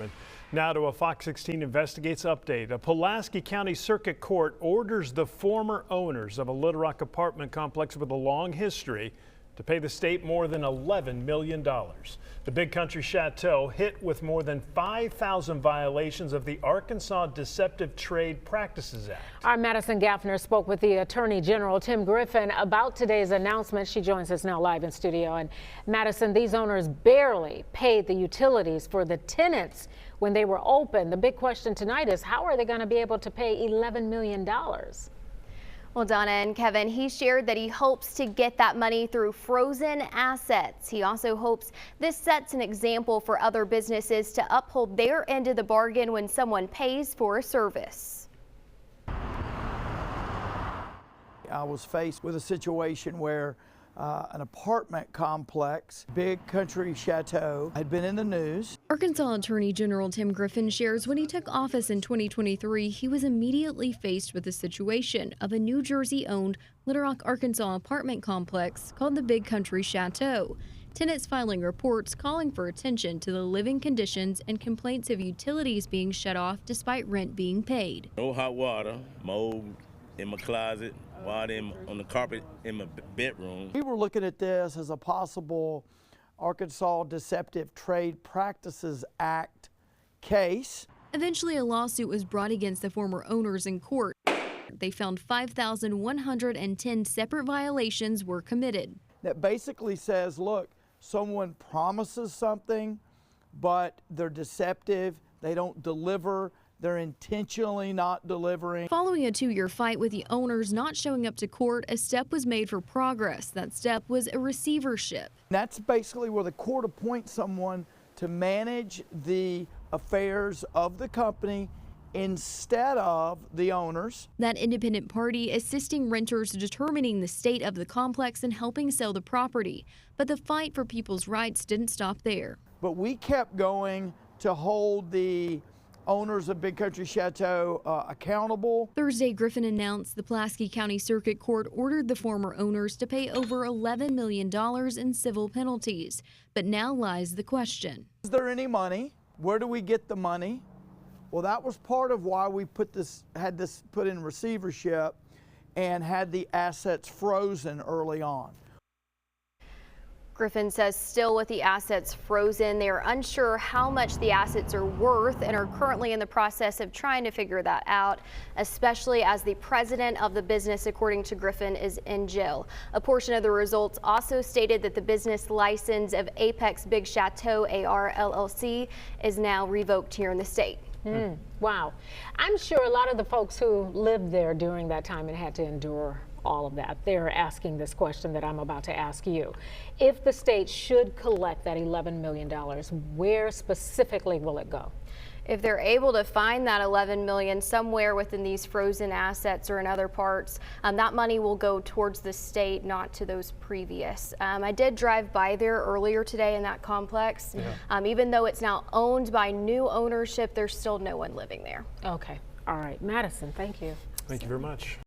Department. Now to a Fox 16 Investigates update. A Pulaski County Circuit Court orders the former owners of a Little Rock apartment complex with a long history to pay the state more than $11 million. The Big Country Chateau hit with more than 5,000 violations of the Arkansas Deceptive Trade Practices Act. Our Madison Gaffner spoke with the Attorney General Tim Griffin about today's announcement. She joins us now live in studio. And Madison, these owners barely paid the utilities for the tenants when they were open. The big question tonight is, how are they going to be able to pay $11 million? Well, Donna and Kevin, he shared that he hopes to get that money through frozen assets. He also hopes this sets an example for other businesses to uphold their end of the bargain when someone pays for a service. I was faced with a situation where an apartment complex, Big Country Chateau, had been in the news. Arkansas Attorney General Tim Griffin shares when he took office in 2023, he was immediately faced with the situation of a New Jersey-owned Little Rock, Arkansas apartment complex called the Big Country Chateau. Tenants filing reports calling for attention to the living conditions and complaints of utilities being shut off despite rent being paid. No hot water, mold in my closet, water on the carpet in my bedroom. We were looking at this as a possible Arkansas Deceptive Trade Practices Act case. Eventually, a lawsuit was brought against the former owners in court. They found 5,110 separate violations were committed. That basically says, look, someone promises something, but they're deceptive, they don't deliver, they're intentionally not delivering. Following a 2-year fight with the owners not showing up to court, a step was made for progress. That step was a receivership. That's basically where the court appoints someone to manage the affairs of the company instead of the owners. That independent party assisting renters determining the state of the complex and helping sell the property. But the fight for people's rights didn't stop there. But we kept going to hold the owners of Big Country Chateau accountable. Thursday, Griffin announced the Pulaski County Circuit Court ordered the former owners to pay over $11 million in civil penalties. But now lies the question. Is there any money? Where do we get the money? Well, that was part of why we had this put in receivership and had the assets frozen early on. Griffin says still with the assets frozen, they are unsure how much the assets are worth and are currently in the process of trying to figure that out, especially as the president of the business, according to Griffin, is in jail. A portion of the results also stated that the business license of Apex Big Chateau AR LLC is now revoked here in the state. Wow. I'm sure a lot of the folks who lived there during that time and had to endure all of that, they're asking this question that I'm about to ask you. If the state should collect that $11 million, where specifically will it go? If they're able to find that $11 million somewhere within these frozen assets or in other parts, that money will go towards the state, not to those previous. I did drive by there earlier today in that complex. Yeah. Even though it's now owned by new ownership, there's still no one living there. Okay. All right. Madison, thank you. Thank you very much.